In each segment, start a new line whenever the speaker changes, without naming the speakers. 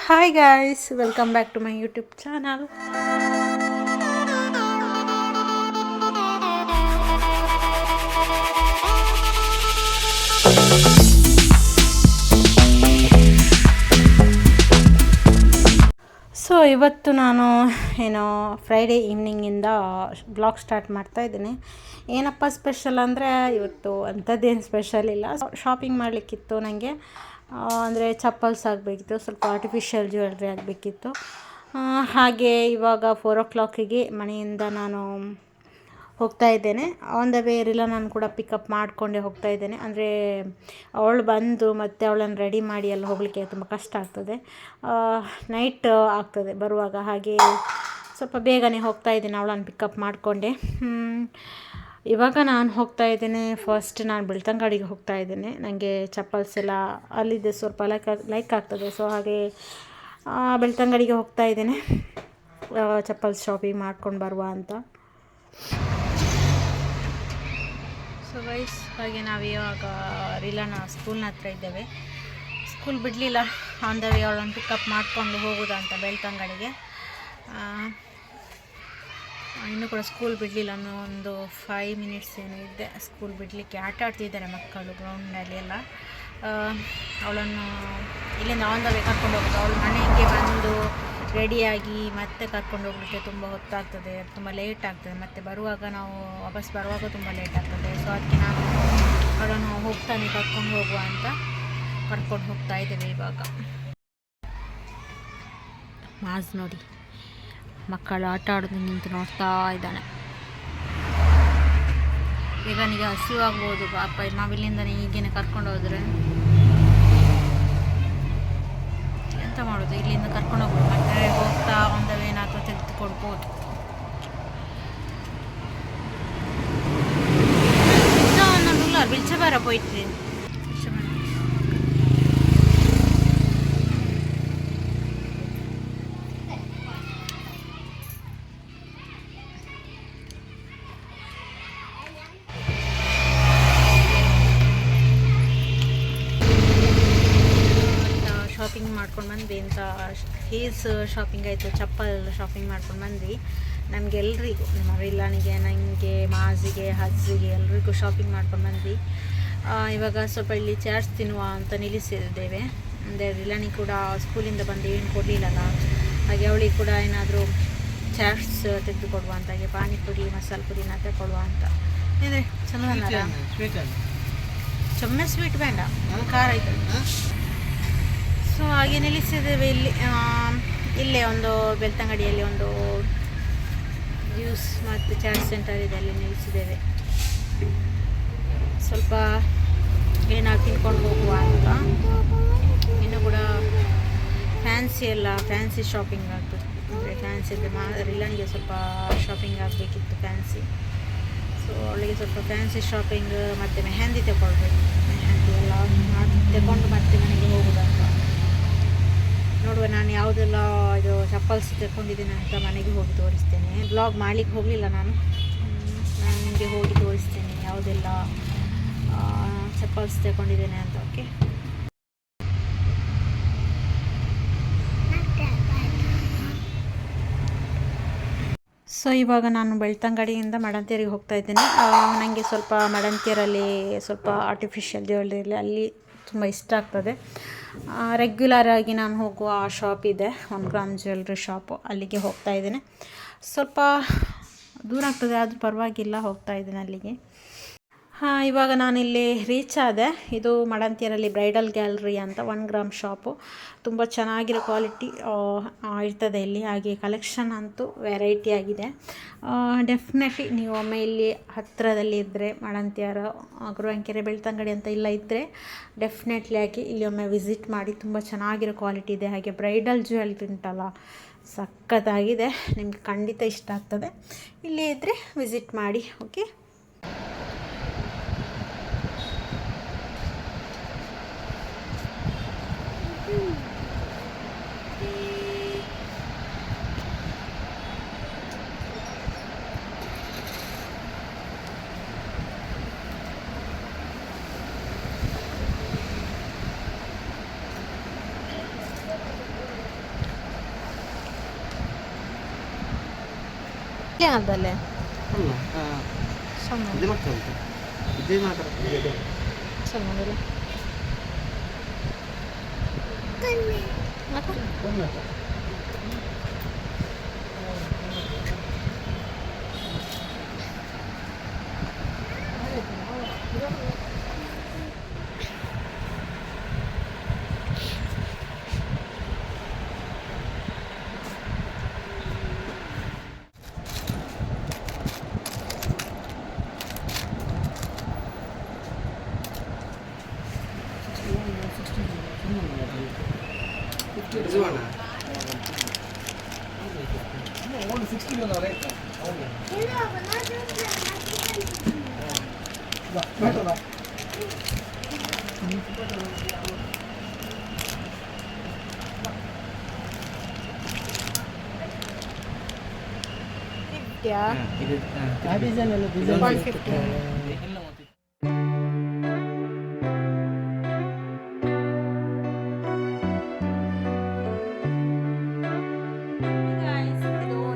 Hi guys, welcome back to my YouTube channel. So ಇವತ್ತು ನಾನು ಏನೋ ಫ್ರೈಡೇ ಈವ್ನಿಂಗಿಂದ ಬ್ಲಾಗ್ ಸ್ಟಾರ್ಟ್ ಮಾಡ್ತಾ ಇದ್ದೀನಿ. ಏನಪ್ಪ ಸ್ಪೆಷಲ್ ಅಂದರೆ ಇವತ್ತು ಅಂಥದ್ದೇನು ಸ್ಪೆಷಲ್ ಇಲ್ಲ. ಶಾಪಿಂಗ್ ಮಾಡಲಿಕ್ಕಿತ್ತು ನನಗೆ. ಅಂದರೆ ಚಪ್ಪಲ್ಸ್ ಆಗಬೇಕಿತ್ತು, ಸ್ವಲ್ಪ ಆರ್ಟಿಫಿಷಿಯಲ್ ಜ್ಯುವೆಲ್ರಿ ಆಗಬೇಕಿತ್ತು. ಹಾಗೆ ಇವಾಗ 4 o'clock ಮನೆಯಿಂದ ನಾನು ಹೋಗ್ತಾ ಇದ್ದೇನೆ. ಆನ್ ದ ವೇ ಇಲ್ಲ, ನಾನು ಕೂಡ ಪಿಕಪ್ ಮಾಡಿಕೊಂಡೆ ಹೋಗ್ತಾ ಇದ್ದೇನೆ. ಅಂದರೆ ಅವಳು ಬಂದು ಮತ್ತು ಅವಳನ್ನು ರೆಡಿ ಮಾಡಿ ಎಲ್ಲ ಹೋಗಲಿಕ್ಕೆ ತುಂಬ ಕಷ್ಟ ಆಗ್ತದೆ, ನೈಟ್ ಆಗ್ತದೆ ಬರುವಾಗ. ಹಾಗೆ ಸ್ವಲ್ಪ ಬೇಗನೆ ಹೋಗ್ತಾ ಇದ್ದೇನೆ, ಅವಳನ್ನು ಪಿಕಪ್ ಮಾಡಿಕೊಂಡೆ. ಇವಾಗ ನಾನು ಹೋಗ್ತಾ ಇದ್ದೇನೆ. ಫಸ್ಟ್ ನಾನು ಬೆಳ್ತಂಗಡಿಗೆ ಹೋಗ್ತಾ ಇದ್ದೇನೆ. ನನಗೆ ಚಪ್ಪಲ್ಸ್ ಎಲ್ಲ ಅಲ್ಲಿದ್ದೆ ಸ್ವಲ್ಪ ಲೈಕ್ ಆಗ್ತದೆ. ಸೊ ಹಾಗೆ ಬೆಳ್ತಂಗಡಿಗೆ ಹೋಗ್ತಾ ಇದ್ದೇನೆ, ಚಪ್ಪಲ್ಸ್ ಶಾಪಿಂಗ್ ಮಾಡ್ಕೊಂಡು ಬರುವ ಅಂತ. ಸೊ ಗೈಸ್, ಹಾಗೆ ನಾವು ಇವಾಗ ರಿಲಾನ ಸ್ಕೂಲ್ನ ಹತ್ರ ಇದ್ದೇವೆ. ಸ್ಕೂಲ್ ಬಿಡಲಿಲ್ಲ, ಆನ್ ದ ವೇ ಅವಳನ್ನು ಪಿಕಪ್ ಮಾಡಿಕೊಂಡು ಹೋಗೋದಂತ ಬೆಳ್ತಂಗಡಿಗೆ. ಇನ್ನೂ ಕೂಡ ಸ್ಕೂಲ್ ಬಿಡಲಿಲ್ಲ, ಒಂದು 5 minutes ಏನೋ ಇದ್ದೆ ಸ್ಕೂಲ್ ಬಿಡಲಿಕ್ಕೆ. ಆಟ ಆಡ್ತಿದ್ದಾರೆ ಮಕ್ಕಳು ಗ್ರೌಂಡಲ್ಲಿ ಎಲ್ಲ. ಅವಳನ್ನು ಇಲ್ಲಿಂದ ಆನ್ ದ ವೇ ಕರ್ಕೊಂಡು ಹೋಗೋದು. ಅವಳು ಮನೆಗೆ ಬಂದು ರೆಡಿಯಾಗಿ ಮತ್ತೆ ಕರ್ಕೊಂಡು ಹೋಗಲಿಕ್ಕೆ ತುಂಬ ಹೊತ್ತಾಗ್ತದೆ, ತುಂಬ ಲೇಟ್ ಆಗ್ತದೆ. ಮತ್ತು ಬರುವಾಗ ನಾವು ವಾಪಸ್ ಬರುವಾಗ ತುಂಬ ಲೇಟ್ ಆಗ್ತದೆ. ಸೊ ಅದಕ್ಕೆ ನಾನು ಅವಳನ್ನು ಹೋಗ್ತಾನೆ ಕರ್ಕೊಂಡು ಹೋಗುವ ಅಂತ ಕರ್ಕೊಂಡು ಹೋಗ್ತಾ ಇದ್ದೇವೆ ಇವಾಗ. ಮಾಸ್ ನೋಡಿ, ಮಕ್ಕಳು ಆಟ ಆಡೋದು ನಿಂತು ನೋಡ್ತಾ ಇದ್ದಾನೆ. ಈಗ ನನಗೆ ಹಸಿವಾಗ್ಬೋದು ಪಾಪ, ನಾವಿಲ್ಲಿಂದನೇ ಈಗೇನೆ ಕರ್ಕೊಂಡು ಹೋದರೆ ಎಂತ ಮಾಡೋದು. ಇಲ್ಲಿಂದ ಕರ್ಕೊಂಡು ಹೋಗ್ಬೋದು, ಮತ್ತೆ ಹೋಗ್ತಾ ಒಂದು ಏನಾದರೂ ತೆಗೆದುಕೊಡ್ಬೋದು. ಬಿಚ್ಚ ಬರ போயிட்டு ಶಾಪಿಂಗ್ ಮಾಡ್ಕೊಂಡು ಬಂದ್ವಿ ಅಂತ. ಹೀಲ್ಸ್ ಶಾಪಿಂಗ್ ಆಯಿತು, ಚಪ್ಪಲ್ ಶಾಪಿಂಗ್ ಮಾಡ್ಕೊಂಡು ಬಂದ್ವಿ. ನಮಗೆಲ್ರಿಗೂ, ನಮ್ಮ ರಿಲಾನಿಗೆ, ನನಗೆ, ಮಾಜಿಗೆ, ಹಜ್ಜಿಗೆ ಎಲ್ರಿಗೂ ಶಾಪಿಂಗ್ ಮಾಡ್ಕೊಂಡು ಬಂದ್ವಿ. ಇವಾಗ ಸ್ವಲ್ಪ ಇಲ್ಲಿ ಚಾಟ್ಸ್ ತಿನ್ನುವ ಅಂತ ನಿಲ್ಲಿಸಿದ್ದೇವೆ. ಅಂದರೆ ರಿಲಾನಿ ಕೂಡ ಸ್ಕೂಲಿಂದ ಬಂದು ಏನು ಕೊಡಲಿಲ್ಲಲ್ಲ, ಹಾಗೆ ಅವಳಿಗೆ ಕೂಡ ಏನಾದರೂ ಚಾಟ್ಸ್ ತೆಗೆದುಕೊಡುವ ಅಂತ. ಹಾಗೆ ಪಾನಿಪುರಿ, ಮಸಾಲೆ ಪುರಿನ ತಗೊಳ್ಳುವ ಅಂತ. ಅಂದರೆ ಚೆನ್ನಾಗಿ ಚೊಮ್ಮೆ ಸ್ವೀಟ್ ಬೇಡ, ಖಾರ ಆಯಿತು. ಸೊ ಹಾಗೆ ನಿಲ್ಲಿಸಿದ್ದೇವೆ ಇಲ್ಲಿ. ಇಲ್ಲೇ ಒಂದು ಬೆಳ್ತಂಗಡಿಯಲ್ಲಿ ಒಂದು ಜ್ಯೂಸ್ ಮತ್ತು ಚಾಟ್ ಸೆಂಟರ್ ಇದೆ, ಅಲ್ಲಿ ನಿಲ್ಲಿಸಿದ್ದೇವೆ. ಸ್ವಲ್ಪ ಏನಾದ್ರು ತಿನ್ಕೊಂಡು ಹೋಗುವ ಅಂತ. ಇನ್ನು ಕೂಡ ಫ್ಯಾನ್ಸಿ ಶಾಪಿಂಗ್ ಆಗ್ತದೆ. ಅಂದರೆ ಫ್ಯಾನ್ಸಿ ಇದ್ದರೆ ರಿಲಾನಿಗೆ ಸ್ವಲ್ಪ ಶಾಪಿಂಗ್ ಆಗಬೇಕಿತ್ತು, ಫ್ಯಾನ್ಸಿ. ಸೊ ಅವಳಿಗೆ ಸ್ವಲ್ಪ ಫ್ಯಾನ್ಸಿ ಶಾಪಿಂಗ್ ಮತ್ತು ಮೆಹಂದಿ ತಗೊಳ್ಬೇಕು. ಮೆಹಂದಿ ಎಲ್ಲ ತಗೊಂಡು ಮತ್ತೆ ಮನೆಗೆ ಹೋಗೋದಂತ ನೋಡುವ. ನಾನು ಯಾವುದೆಲ್ಲ ಇದು ಚಪ್ಪಲ್ಸ್ ತಗೊಂಡಿದ್ದೇನೆ ಅಂತ ಮನೆಗೆ ಹೋಗಿ ತೋರಿಸ್ತೇನೆ. ಬ್ಲಾಗ್ ಮಾಡಲಿಕ್ಕೆ ಹೋಗಲಿಲ್ಲ ನಾನು ನಿಮಗೆ ಹೋಗಿ ತೋರಿಸ್ತೇನೆ ಯಾವುದೆಲ್ಲ ಚಪ್ಪಲ್ಸ್ ತಗೊಂಡಿದ್ದೇನೆ ಅಂತ. ಓಕೆ, ಸೊ ಇವಾಗ ನಾನು ಬೆಳ್ತಂಗಡಿಯಿಂದ ಮಡಂತೇರಿಗೆ ಹೋಗ್ತಾ ಇದ್ದೇನೆ. ನನಗೆ ಸ್ವಲ್ಪ ಮಡಂತೇರಲ್ಲಿ ಸ್ವಲ್ಪ ಆರ್ಟಿಫಿಷಿಯಲ್ ಜ್ಯುವೆಲ್ರಿ ಅಲ್ಲಿ ತುಂಬ ಇಷ್ಟ ಆಗ್ತದೆ. ರೆಗ್ಯುಲರ್ ಆಗಿ ನಾನು ಹೋಗುವ ಶಾಪ್ ಇದೆ, 1 ಗ್ರಾಮ್ ಜ್ಯುವೆಲ್ರಿ ಶಾಪು. ಅಲ್ಲಿಗೆ ಹೋಗ್ತಾ ಇದ್ದೇನೆ. ಸ್ವಲ್ಪ ದೂರ ಆಗ್ತದೆ, ಆದರೂ ಪರವಾಗಿಲ್ಲ, ಹೋಗ್ತಾ ಇದ್ದೇನೆ ಅಲ್ಲಿಗೆ. ಇವಾಗ ನಾನಿಲ್ಲಿ ರೀಚ್ ಆದೆ. ಇದು ಮಡಂತಿಯರಲ್ಲಿ ಬ್ರೈಡಲ್ ಗ್ಯಾಲರಿ ಅಂತ 1 ಗ್ರಾಮ್ ಶಾಪು. ತುಂಬ ಚೆನ್ನಾಗಿರೋ ಕ್ವಾಲಿಟಿ ಇರ್ತದೆ ಇಲ್ಲಿ. ಹಾಗೆ ಕಲೆಕ್ಷನ್ ಅಂತೂ ವೆರೈಟಿ ಆಗಿದೆ. ಡೆಫಿನೆಟ್ಲಿ ನೀವು ಒಮ್ಮೆ ಇಲ್ಲಿ ಹತ್ತಿರದಲ್ಲಿ ಇದ್ದರೆ, ಮಡಂತಿಯರ, ಗುರುವಂಕೆರೆ, ಬೆಳ್ತಂಗಡಿ ಅಂತ ಇಲ್ಲ ಇದ್ದರೆ ಡೆಫಿನೆಟ್ಲಿ ಆಗಿ ಇಲ್ಲಿ ಒಮ್ಮೆ ವಿಸಿಟ್ ಮಾಡಿ. ತುಂಬ ಚೆನ್ನಾಗಿರೋ ಕ್ವಾಲಿಟಿ ಇದೆ. ಹಾಗೆ ಬ್ರೈಡಲ್ ಜ್ಯುವೆಲ್ರಿ ಉಂಟಲ್ಲ, ಸಖತ್ತಾಗಿದೆ, ನಿಮ್ಗೆ ಖಂಡಿತ ಇಷ್ಟ ಆಗ್ತದೆ. ಇಲ್ಲೇ ಇದ್ದರೆ ವಿಸಿಟ್ ಮಾಡಿ. ಓಕೆ, ಅದಲ್ಲೇ
ಅಲ್ಲ ಇದು ಮಾಡ್ತಾ ಉಂಟು ಇದೇ ಮಾತ್ರ
ಚೆನ್ನಾಗಿಲ್ಲ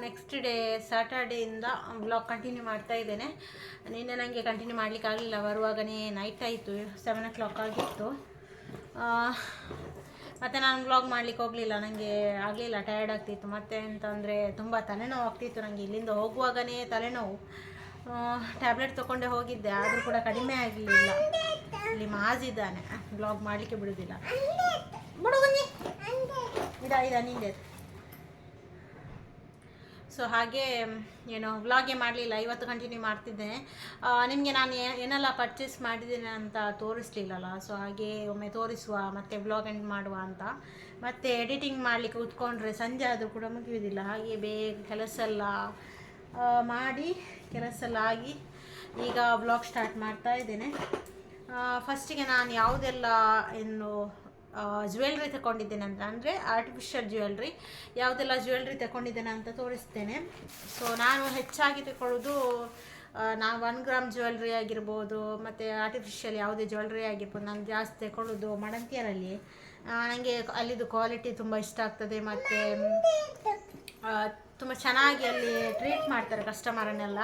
ನೆಕ್ಸ್ಟ್ ಡೇ ಸ್ಯಾಟರ್ಡೇಯಿಂದ ಬ್ಲಾಗ್ ಕಂಟಿನ್ಯೂ ಮಾಡ್ತಾ ಇದ್ದೇನೆ. ನಿನ್ನೆ ನನಗೆ ಕಂಟಿನ್ಯೂ ಮಾಡಲಿಕ್ಕೆ ಆಗಲಿಲ್ಲ, ಬರುವಾಗನೇ ನೈಟ್ ಆಯಿತು, 7 o'clock ಆಗಿತ್ತು. ಮತ್ತು ನಾನು ಬ್ಲಾಗ್ ಮಾಡಲಿಕ್ಕೆ ಹೋಗಲಿಲ್ಲ, ನನಗೆ ಆಗಲಿಲ್ಲ, ಟಯರ್ಡ್ ಆಗ್ತಿತ್ತು. ಮತ್ತು ಅಂತಂದರೆ ತುಂಬ ತಲೆನೋವು ಆಗ್ತಿತ್ತು ನನಗೆ, ಇಲ್ಲಿಂದ ಹೋಗುವಾಗನೇ ತಲೆನೋವು. ಟ್ಯಾಬ್ಲೆಟ್ ತೊಗೊಂಡೆ ಹೋಗಿದ್ದೆ, ಆದರೂ ಕೂಡ ಕಡಿಮೆ ಆಗಲಿಲ್ಲ. ಇಲ್ಲಿ ಮಾಜಿದ್ದಾನೆ, ಬ್ಲಾಗ್ ಮಾಡಲಿಕ್ಕೆ ಬಿಡೋದಿಲ್ಲ. ಬನ್ನಿ ಇದ ನಿಂದೆ. ಸೊ ಹಾಗೆ ಏನು ವ್ಲಾಗೇ ಮಾಡಲಿಲ್ಲ, ಇವತ್ತು ಕಂಟಿನ್ಯೂ ಮಾಡ್ತಿದ್ದೇನೆ. ನಿಮಗೆ ನಾನು ಏನೆಲ್ಲ ಪರ್ಚೇಸ್ ಮಾಡಿದ್ದೇನೆ ಅಂತ ತೋರಿಸ್ಲಿಲ್ಲಲ್ಲ, ಸೊ ಹಾಗೆ ಒಮ್ಮೆ ತೋರಿಸುವ ಮತ್ತು ವ್ಲಾಗ್ ಎಂಡ್ ಮಾಡುವ ಅಂತ. ಮತ್ತು ಎಡಿಟಿಂಗ್ ಮಾಡಲಿಕ್ಕೆ ಕೂತ್ಕೊಂಡ್ರೆ ಸಂಜೆ ಆದರೂ ಕೂಡ ಮುಗಿಯುವುದಿಲ್ಲ. ಹಾಗೆ ಬೇಗ ಕೆಲಸ ಎಲ್ಲ ಮಾಡಿ ಕೆಲಸ ಎಲ್ಲ ಆಗಿ ಈಗ ವ್ಲಾಗ್ ಸ್ಟಾರ್ಟ್ ಮಾಡ್ತಾ ಇದ್ದೇನೆ. ಫಸ್ಟಿಗೆ ನಾನು ಯಾವುದೆಲ್ಲ ಏನು ಜ್ಯುವೆಲ್ರಿ ತಗೊಂಡಿದ್ದೇನೆ ಅಂತ, ಅಂದರೆ ಆರ್ಟಿಫಿಷಿಯಲ್ ಜ್ಯುವೆಲ್ರಿ ಯಾವುದೆಲ್ಲ ಜ್ಯುವೆಲ್ರಿ ತಗೊಂಡಿದ್ದೇನೆ ಅಂತ ತೋರಿಸ್ತೇನೆ. ಸೊ ನಾನು ಹೆಚ್ಚಾಗಿ ತಗೊಳ್ಳೋದು ನಾನು 1 ಗ್ರಾಮ್ ಜ್ಯುವೆಲ್ರಿ ಆಗಿರ್ಬೋದು, ಮತ್ತು ಆರ್ಟಿಫಿಷಿಯಲ್ ಯಾವುದೇ ಜ್ಯುವೆಲ್ರಿ ಆಗಿರ್ಬೋದು, ನಾನು ಜಾಸ್ತಿ ತಗೊಳ್ಳೋದು ಮಡಂತಿಯರಲ್ಲಿ. ನನಗೆ ಅಲ್ಲಿದು ಕ್ವಾಲಿಟಿ ತುಂಬ ಇಷ್ಟ ಆಗ್ತದೆ, ಮತ್ತು ತುಂಬ ಚೆನ್ನಾಗಿ ಅಲ್ಲಿ ಟ್ರೀಟ್ ಮಾಡ್ತಾರೆ ಕಸ್ಟಮರನ್ನೆಲ್ಲ.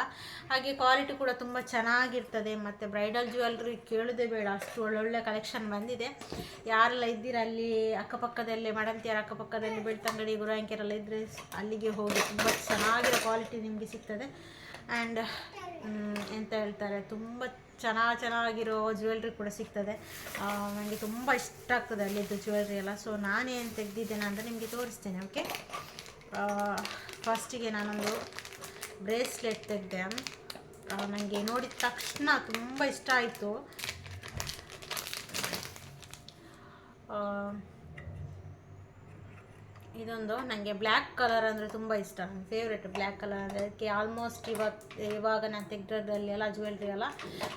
ಹಾಗೆ ಕ್ವಾಲಿಟಿ ಕೂಡ ತುಂಬ ಚೆನ್ನಾಗಿರ್ತದೆ. ಮತ್ತು ಬ್ರೈಡಲ್ ಜ್ಯುವೆಲ್ರಿ ಕೇಳೋದೇ ಬೇಡ, ಅಷ್ಟು ಒಳ್ಳೊಳ್ಳೆ ಕಲೆಕ್ಷನ್ ಬಂದಿದೆ. ಯಾರೆಲ್ಲ ಇದ್ದೀರ ಅಲ್ಲಿ ಅಕ್ಕಪಕ್ಕದಲ್ಲೇ, ಮಡಂತಿಯರ ಅಕ್ಕಪಕ್ಕದಲ್ಲಿ ಬೆಳ್ತಂಗಡಿ ಗುರಾಂಕೆರೆಲ್ಲ ಇದ್ದರೆ ಅಲ್ಲಿಗೆ ಹೋಗಿ, ತುಂಬ ಚೆನ್ನಾಗಿರೋ ಕ್ವಾಲಿಟಿ ನಿಮಗೆ ಸಿಗ್ತದೆ. ಆ್ಯಂಡ್ ಎಂತ ಹೇಳ್ತಾರೆ, ತುಂಬ ಚೆನ್ನಾಗಿರೋ ಜ್ಯುವೆಲ್ರಿ ಕೂಡ ಸಿಗ್ತದೆ. ನನಗೆ ತುಂಬ ಇಷ್ಟ ಆಗ್ತದೆ ಅಲ್ಲಿದ್ದು ಜ್ಯುವೆಲ್ರಿ ಎಲ್ಲ. ಸೊ ನಾನೇನು ತೆಗೆದಿದ್ದೇನೆ ಅಂತ ನಿಮಗೆ ತೋರಿಸ್ತೇನೆ. ಓಕೆ, ಫಸ್ಟಿಗೆ ನಾನೊಂದು ಬ್ರೇಸ್ಲೆಟ್ ತೆಗೆದೆ. ನನಗೆ ನೋಡಿದ ತಕ್ಷಣ ತುಂಬ ಇಷ್ಟ ಆಯಿತು. ಇದೊಂದು ನನಗೆ ಬ್ಲ್ಯಾಕ್ ಕಲರ್ ಅಂದರೆ ತುಂಬ ಇಷ್ಟ, ನನ್ನ ಫೇವ್ರೆಟ್ ಬ್ಲ್ಯಾಕ್ ಕಲರ್ ಅಂದರೆ. ಅದಕ್ಕೆ ಆಲ್ಮೋಸ್ಟ್ ಇವಾಗ ನಾನು ತೆಗೆದ್ರಲ್ಲಿ ಎಲ್ಲ ಜ್ಯುವೆಲ್ರಿ ಎಲ್ಲ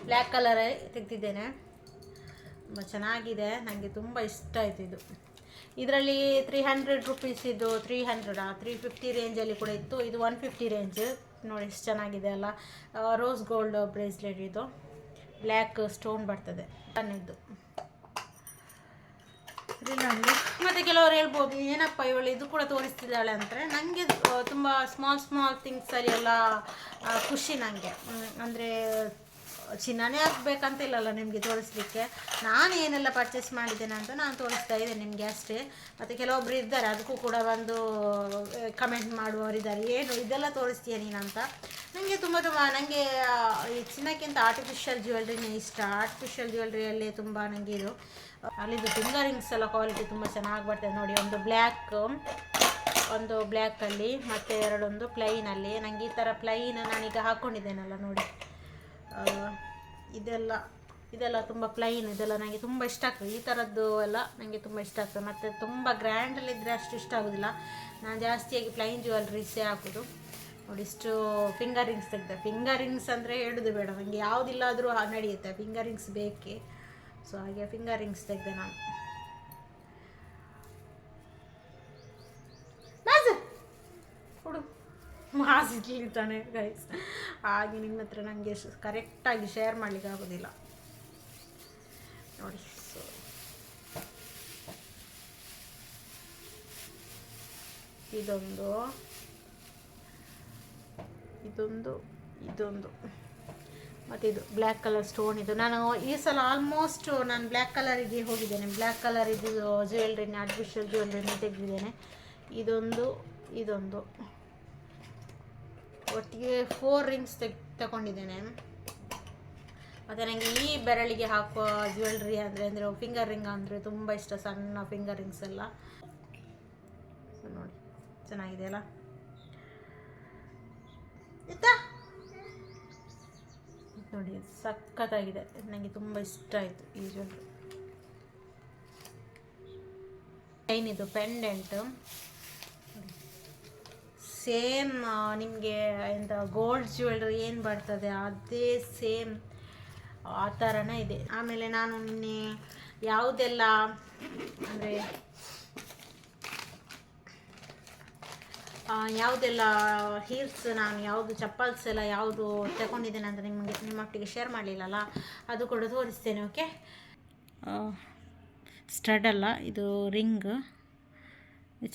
ಬ್ಲ್ಯಾಕ್ ಕಲರೇ ತೆಗೆದಿದ್ದೇನೆ. ತುಂಬ ಚೆನ್ನಾಗಿದೆ, ನನಗೆ ತುಂಬ ಇಷ್ಟ ಆಯಿತು ಇದು. ಇದರಲ್ಲಿ 300 ರುಪೀಸ್, ಇದು 350 ರೇಂಜಲ್ಲಿ ಕೂಡ ಇತ್ತು. ಇದು 150 ರೇಂಜ್. ನೋಡಿ ಎಷ್ಟು ಚೆನ್ನಾಗಿದೆ ಅಲ್ಲ. ರೋಸ್ ಗೋಲ್ಡ್ ಬ್ರೇಸ್ಲೆಟ್, ಇದು ಬ್ಲ್ಯಾಕ್ ಸ್ಟೋನ್ ಬರ್ತದೆ ಅನ್ನಿದ್ದು. ಮತ್ತು ಕೆಲವರು ಹೇಳ್ಬೋದು, ಏನಪ್ಪ ಇವಳು ಇದು ಕೂಡ ತೋರಿಸ್ತಿದ್ದಾಳೆ ಅಂದರೆ. ನನಗೆ ತುಂಬ ಸ್ಮಾಲ್ ಥಿಂಗ್ಸಲ್ಲಿ ಎಲ್ಲ ಖುಷಿ ನನಗೆ. ಅಂದರೆ ಚಿನ್ನನೇ ಆಗಬೇಕಂತ ಇಲ್ಲಲ್ಲ ನಿಮಗೆ ತೋರಿಸ್ಲಿಕ್ಕೆ. ನಾನು ಏನೆಲ್ಲ ಪರ್ಚೇಸ್ ಮಾಡಿದ್ದೇನೆ ಅಂತ ನಾನು ತೋರಿಸ್ತಾ ಇದ್ದೇನೆ ನಿಮಗೆ ಅಷ್ಟೇ. ಮತ್ತು ಕೆಲವೊಬ್ಬರು ಇದ್ದಾರೆ, ಅದಕ್ಕೂ ಕೂಡ ಒಂದು ಕಮೆಂಟ್ ಮಾಡುವವರಿದ್ದಾರೆ, ಏನು ಇದೆಲ್ಲ ತೋರಿಸ್ತೀಯ ನೀನಂತ. ನನಗೆ ತುಂಬ ನನಗೆ ಈ ಚಿನ್ನಕ್ಕಿಂತ ಆರ್ಟಿಫಿಷಿಯಲ್ ಜ್ಯುವೆಲ್ರಿನೇ ಇಷ್ಟ. ಆರ್ಟಿಫಿಷಿಯಲ್ ಜ್ಯುವೆಲ್ರಿಯಲ್ಲೇ ತುಂಬ ನನಗೆ ಇದು ಅಲ್ಲಿದ್ದು ಫಿಂಗರಿಂಗ್ಸ್ ಎಲ್ಲ ಕ್ವಾಲಿಟಿ ತುಂಬ ಚೆನ್ನಾಗಿ ಬರ್ತದೆ. ನೋಡಿ, ಒಂದು ಬ್ಲ್ಯಾಕಲ್ಲಿ ಮತ್ತು ಎರಡೊಂದು ಪ್ಲೈನಲ್ಲಿ. ನನಗೆ ಈ ಥರ ಪ್ಲೈನ್ ನಾನೀಗ ಹಾಕ್ಕೊಂಡಿದ್ದೇನಲ್ಲ ನೋಡಿ, ಇದೆಲ್ಲ ತುಂಬ ಪ್ಲೈನ್, ಇದೆಲ್ಲ ನನಗೆ ತುಂಬ ಇಷ್ಟ ಆಗ್ತದೆ. ಈ ಥರದ್ದು ಎಲ್ಲ ನನಗೆ ತುಂಬ ಇಷ್ಟ ಆಗ್ತದೆ. ಮತ್ತು ತುಂಬ ಗ್ರ್ಯಾಂಡಲ್ಲಿದ್ದರೆ ಅಷ್ಟು ಇಷ್ಟ ಆಗೋದಿಲ್ಲ. ನಾನು ಜಾಸ್ತಿಯಾಗಿ ಪ್ಲೈನ್ ಜ್ಯುವೆಲ್ರೀಸೇ ಹಾಕೋದು. ನೋಡಿ, ಇಷ್ಟು ಫಿಂಗರ್ ರಿಂಗ್ಸ್ ತೆಗೆದೆ. ಫಿಂಗರ್ ರಿಂಗ್ಸ್ ಅಂದರೆ ಹೇಳೋದು ಬೇಡ, ನನಗೆ ಯಾವುದಿಲ್ಲಾದರೂ ನಡೆಯುತ್ತೆ, ಫಿಂಗರ್ ರಿಂಗ್ಸ್ ಬೇಕೇ. ಸೊ ಹಾಗೆ ಫಿಂಗರ್ ರಿಂಗ್ಸ್ ತೆಗೆದೆ ನಾನು. ಕೊಡು, ಮಾಸಿದ್ದಾನೆ ಗೈಸ್. ಹಾಗೆ ನಿಮ್ಮ ಹತ್ರ ನನಗೆ ಕರೆಕ್ಟಾಗಿ ಶೇರ್ ಮಾಡಲಿಕ್ಕೆ ಆಗೋದಿಲ್ಲ ನೋಡಿ. ಸೊ ಇದೊಂದು ಮತ್ತು ಇದು ಬ್ಲ್ಯಾಕ್ ಕಲರ್ ಸ್ಟೋನ್ ಇದು. ನಾನು ಈ ಸಲ ಆಲ್ಮೋಸ್ಟ್ ನಾನು ಬ್ಲ್ಯಾಕ್ ಕಲರಿಗೆ ಹೋಗಿದ್ದೇನೆ. ಬ್ಲ್ಯಾಕ್ ಕಲರ್ ಇದು ಜ್ಯುವೆಲ್ರಿನ ಆರ್ಟಿಫಿಷಿಯಲ್ ಜ್ಯುವೆಲ್ರಿನ ತೆಗೆದಿದ್ದೇನೆ. ಇದೊಂದು ಒಟ್ಟಿಗೆ 4 ರಿಂಗ್ಸ್ ತಗೊಂಡಿದ್ದೇನೆ. ಮತ್ತು ನನಗೆ ಈ ಬೆರಳಿಗೆ ಹಾಕುವ ಜ್ಯುವೆಲ್ರಿ ಅಂದರೆ ಫಿಂಗರ್ ರಿಂಗ್ ಅಂದರೆ ತುಂಬ ಇಷ್ಟ, ಸಣ್ಣ ಫಿಂಗರ್ ರಿಂಗ್ಸ್ ಎಲ್ಲ. ಸೊ ನೋಡಿ ಚೆನ್ನಾಗಿದೆ ಅಲ್ಲ. ನೋಡಿ ಸಖತ್ತಾಗಿದೆ, ನನಗೆ ತುಂಬ ಇಷ್ಟ ಆಯಿತು ಈ ಜ್ಯುವೆಲ್ರಿ. ಏನಿದು ಪೆಂಡೆಂಟ್ ಸೇಮ್ ನಿಮಗೆ ಎಂತ ಗೋಲ್ಡ್ ಜ್ಯುವೆಲ್ರಿ ಏನು ಬರ್ತದೆ ಅದೇ ಸೇಮ್ ಆ ಥರನೇ ಇದೆ. ಆಮೇಲೆ ನಾನು ನಿನ್ನೆ ಯಾವುದೆಲ್ಲ ಅಂದರೆ ಹೀಲ್ಸ್ ನಾನು ಯಾವುದು ಚಪ್ಪಲ್ಸ್ ಎಲ್ಲ ಯಾವುದು ತಗೊಂಡಿದ್ದೇನೆ ಅಂತ ನಿಮ್ಮೊಟ್ಟಿಗೆ ಶೇರ್ ಮಾಡಲಿಲ್ಲಲ್ಲ, ಅದು ಕೂಡ ತೋರಿಸ್ತೇನೆ. ಓಕೆ, ಸ್ಟಡ್ ಅಲ್ಲ ಇದು ರಿಂಗ್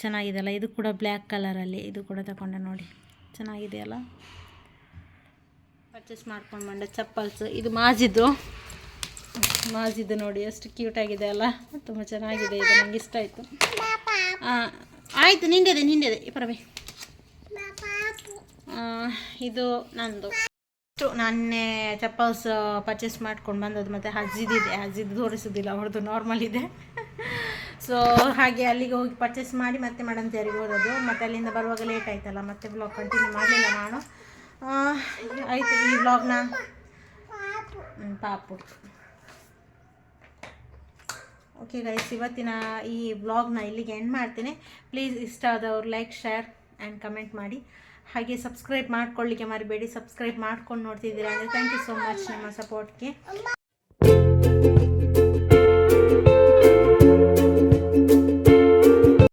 ಚೆನ್ನಾಗಿದೆಯಲ್ಲ. ಇದು ಕೂಡ ಬ್ಲ್ಯಾಕ್ ಕಲರಲ್ಲಿ, ಇದು ಕೂಡ ತಗೊಂಡೆ ನೋಡಿ ಚೆನ್ನಾಗಿದೆಯಲ್ಲ. ಪರ್ಚೇಸ್ ಮಾಡ್ಕೊಂಡು ಬಂದೆ ಚಪ್ಪಲ್ಸ್. ಇದು ಮಾಜಿದ್ದು ನೋಡಿ ಎಷ್ಟು ಕ್ಯೂಟಾಗಿದೆ ಅಲ್ಲ, ತುಂಬ ಚೆನ್ನಾಗಿದೆ. ಇದು ನನಗೆ ಇಷ್ಟ ಆಯಿತು. ಆಯಿತು, ನಿಂದಿದೆ ಪರವೇ. ಇದು ನಂದು. ನಾನೇ ಚಪ್ಪಲ್ಸ್ ಪರ್ಚೇಸ್ ಮಾಡ್ಕೊಂಡು ಬಂದದ್ದು. ಮತ್ತು ಹಜ್ಜಿದ್ದು ತೋರಿಸೋದಿಲ್ಲ, ಅವ್ರದ್ದು ನಾರ್ಮಲ್ ಇದೆ. ಸೊ ಹಾಗೆ ಅಲ್ಲಿಗೆ ಹೋಗಿ ಪರ್ಚೇಸ್ ಮಾಡಿ ಮತ್ತೆ ಮಡಂತಿಯರಿಗೆ ಹೋದದ್ದು. ಮತ್ತು ಅಲ್ಲಿಂದ ಬರುವಾಗ ಲೇಟ್ ಆಯ್ತಲ್ಲ, ಮತ್ತೆ ವ್ಲಾಗ್ ಕಂಟಿನ್ಯೂ ಮಾಡಲಿಲ್ಲ ನಾನು. ಆಯಿತು, ಈ ವ್ಲಾಗ್ನ ಪಾಪು. ಓಕೆ ಗೈಸ್, ಇವತ್ತಿನ ಈ ವ್ಲಾಗ್ನ ಇಲ್ಲಿಗೆ ಎಂಡ್ ಮಾಡ್ತೀನಿ. ಪ್ಲೀಸ್ ಇಷ್ಟ ಆದವರು ಲೈಕ್, ಶೇರ್ ಆ್ಯಂಡ್ ಕಮೆಂಟ್ ಮಾಡಿ. ಹಾಗೆ ಸಬ್ಸ್ಕ್ರೈಬ್ ಮಾಡ್ಕೊಳ್ಳಿಕ್ಕೆ ಮರಿಬೇಡಿ. ಸಬ್ಸ್ಕ್ರೈಬ್ ಮಾಡ್ಕೊಂಡು ನೋಡ್ತಿದ್ದೀರಾ ಅಂದರೆ ಥ್ಯಾಂಕ್ ಯು ಸೋ ಮಚ್ ನಿಮ್ಮ ಸಪೋರ್ಟ್ಗೆ.